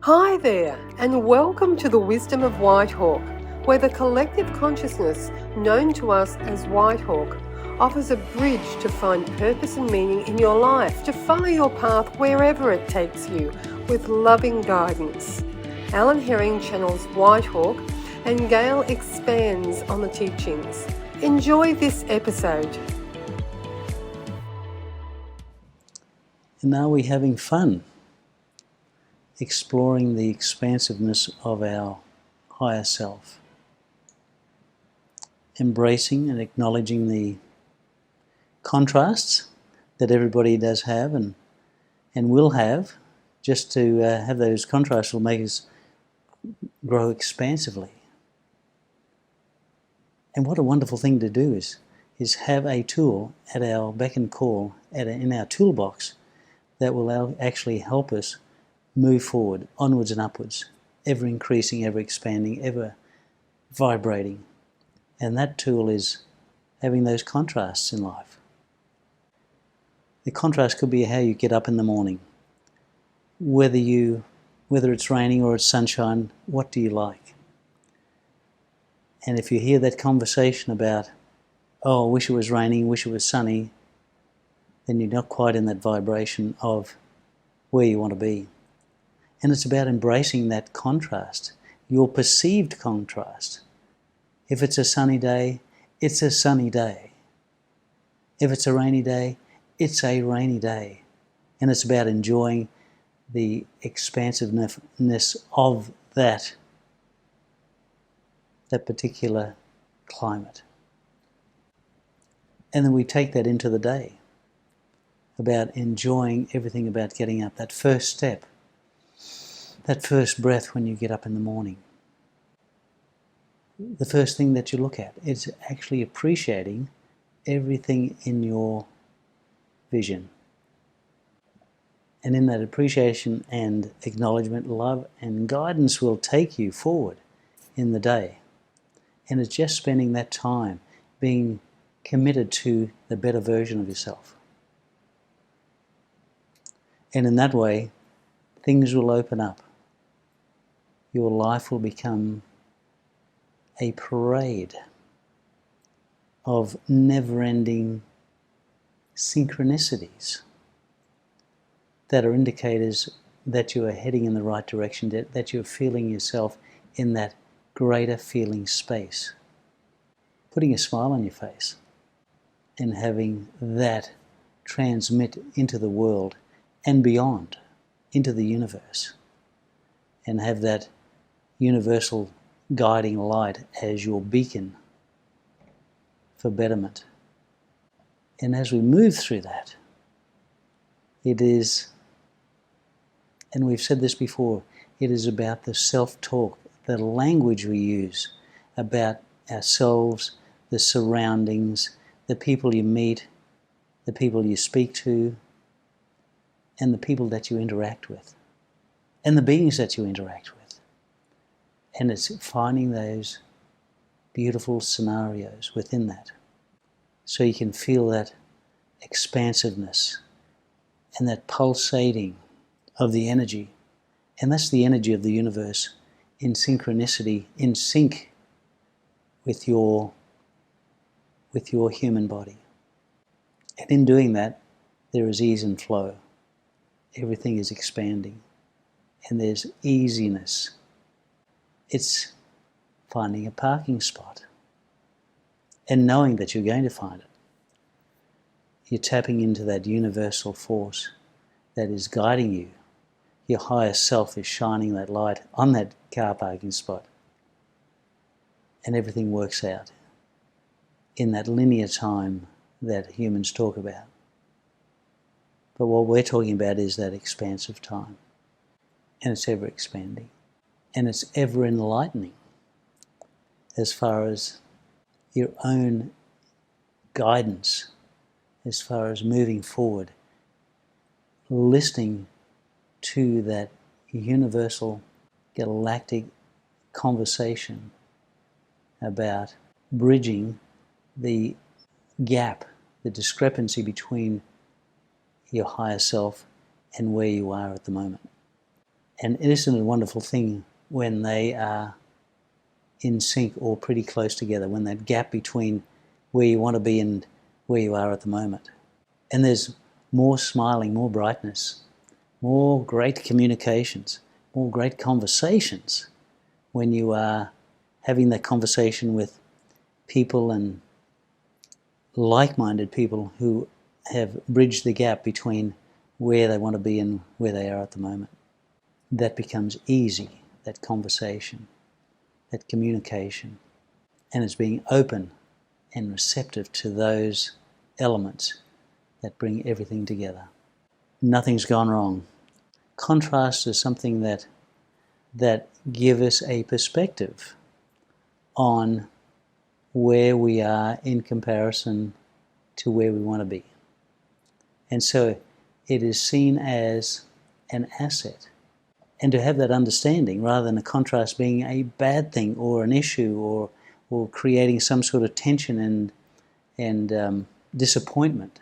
Hi there, and welcome to the Wisdom of Whitehawk, where the collective consciousness known to us as Whitehawk offers a bridge to find purpose and meaning in your life, to follow your path wherever it takes you, with loving guidance. Alan Herring channels Whitehawk, and Gail expands on the teachings. Enjoy this episode. And are we having fun? Exploring the expansiveness of our higher self. Embracing and acknowledging the contrasts that everybody does have and will have. Just to have those contrasts will make us grow expansively. And what a wonderful thing to do is have a tool at our beck and call, in our toolbox, that will actually help us move forward, onwards and upwards, ever increasing, ever expanding, ever vibrating. And that tool is having those contrasts in life. The contrast could be how you get up in the morning. Whether it's raining or it's sunshine, what do you like? And if you hear that conversation about, oh, I wish it was raining, wish it was sunny, then you're not quite in that vibration of where you want to be. And it's about embracing that contrast, your perceived contrast. If it's a sunny day, it's a sunny day. If it's a rainy day, it's a rainy day. And it's about enjoying the expansiveness of that particular climate. And then we take that into the day, about enjoying everything about getting up, that first step, that first breath when you get up in the morning. The first thing that you look at is actually appreciating everything in your vision. And in that appreciation and acknowledgement, love and guidance will take you forward in the day. And it's just spending that time being committed to the better version of yourself. And in that way, things will open up. Your life will become a parade of never-ending synchronicities that are indicators that you are heading in the right direction, that you're feeling yourself in that greater feeling space. Putting a smile on your face and having that transmit into the world and beyond, into the universe, and have that universal guiding light as your beacon for betterment. And as we move through that, it is, and we've said this before, it is about the self-talk, the language we use about ourselves, the surroundings, the people you meet, the people you speak to, and the people that you interact with, and the beings that you interact with. And it's finding those beautiful scenarios within that, so you can feel that expansiveness and that pulsating of the energy. And that's the energy of the universe in synchronicity, in sync with your human body. And in doing that, there is ease and flow. Everything is expanding, and there's easiness. It's finding a parking spot and knowing that you're going to find it. You're tapping into that universal force that is guiding you. Your higher self is shining that light on that car parking spot, and everything works out in that linear time that humans talk about. But what we're talking about is that expansive time, and it's ever expanding. And it's ever enlightening as far as your own guidance, as far as moving forward, listening to that universal galactic conversation about bridging the gap, the discrepancy between your higher self and where you are at the moment. And isn't it a wonderful thing when they are in sync or pretty close together, when that gap between where you want to be and where you are at the moment. And there's more smiling, more brightness, more great communications, more great conversations when you are having that conversation with people and like-minded people who have bridged the gap between where they want to be and where they are at the moment. That becomes easy, that conversation, that communication, and it's being open and receptive to those elements that bring everything together. Nothing's gone wrong. Contrast is something that give us a perspective on where we are in comparison to where we want to be. And so it is seen as an asset. And to have that understanding, rather than a contrast being a bad thing or an issue or creating some sort of tension and disappointment.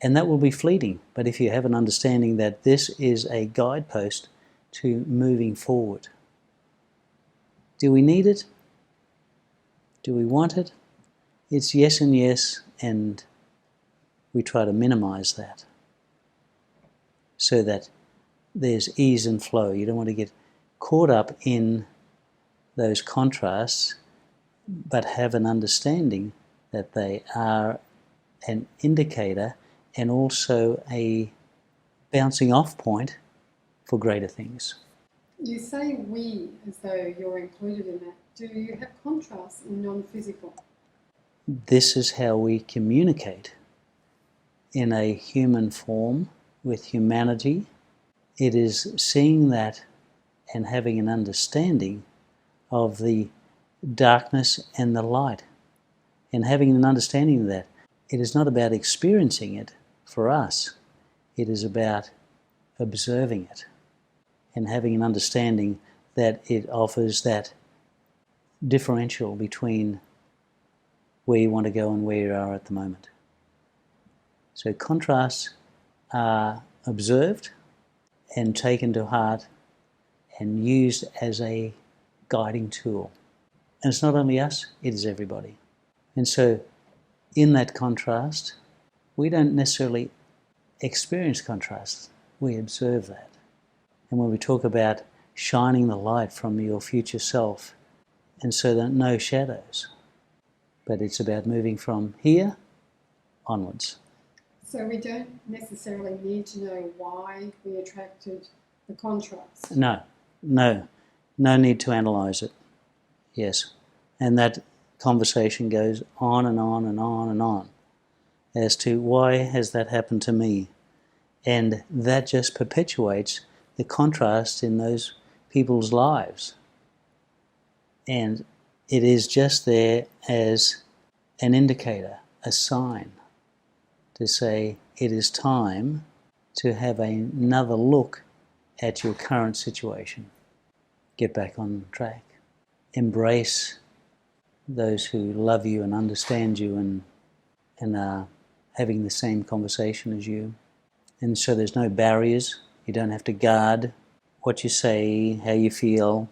And that will be fleeting. But if you have an understanding that this is a guidepost to moving forward. Do we need it? Do we want it? It's yes and yes, and we try to minimize that so that there's ease and flow. You don't want to get caught up in those contrasts, but have an understanding that they are an indicator and also a bouncing off point for greater things. You say we as though you're included in that. Do you have contrasts in non-physical? This is how we communicate in a human form with humanity. It is seeing that and having an understanding of the darkness and the light, and having an understanding that it is not about experiencing it for us, it is about observing it and having an understanding that it offers that differential between where you want to go and where you are at the moment. So contrasts are observed and taken to heart and used as a guiding tool. And it's not only us, it is everybody. And so in that contrast, we don't necessarily experience contrast, we observe that. And when we talk about shining the light from your future self, and so that no shadows, but it's about moving from here onwards. So we don't necessarily need to know why we attracted the contrast. No need to analyse it. Yes, and that conversation goes on and on and on and on as to why has that happened to me, and that just perpetuates the contrast in those people's lives. And it is just there as an indicator, a sign to say it is time to have another look at your current situation. Get back on track. Embrace those who love you and understand you and are having the same conversation as you. And so there's no barriers. You don't have to guard what you say, how you feel,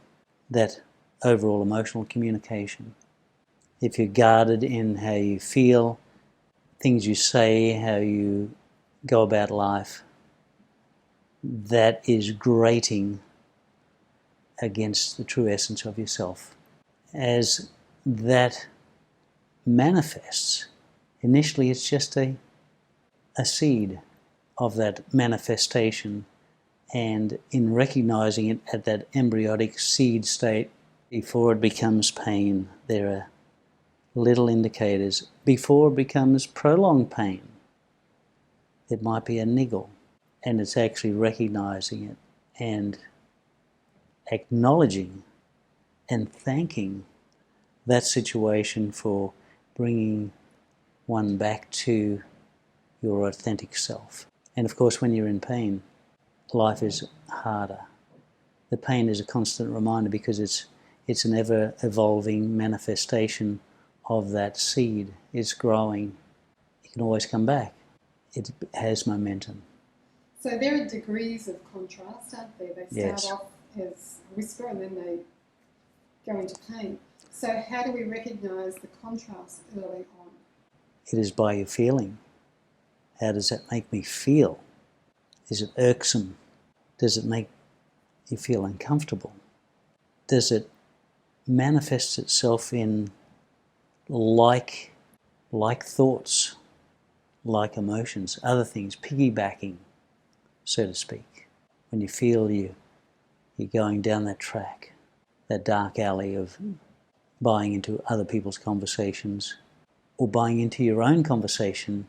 that overall emotional communication. If you're guarded in how you feel, things you say, how you go about life, that is grating against the true essence of yourself. As that manifests, initially it's just a seed of that manifestation, and in recognizing it at that embryonic seed state, before it becomes pain, there are little indicators. Before it becomes prolonged pain, it might be a niggle, and it's actually recognizing it and acknowledging and thanking that situation for bringing one back to your authentic self. And of course, when you're in pain, life is harder. The pain is a constant reminder because it's an ever-evolving manifestation of that seed. It's growing. It can always come back. It has momentum. So there are degrees of contrast, aren't there? They start off as whisper and then they go into pain. So how do we recognise the contrast early on? It is by your feeling. How does that make me feel? Is it irksome? Does it make you feel uncomfortable? Does it manifest itself in like thoughts, like emotions, other things, piggybacking, so to speak? When you feel you're going down that track, that dark alley of buying into other people's conversations or buying into your own conversation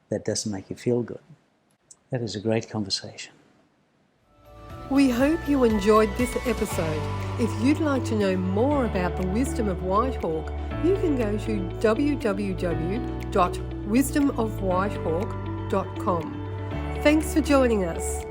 that doesn't make you feel good. That is a great conversation. We hope you enjoyed this episode. If you'd like to know more about the wisdom of Whitehawk, you can go to www.wisdomofwhitehawk.com. Thanks for joining us.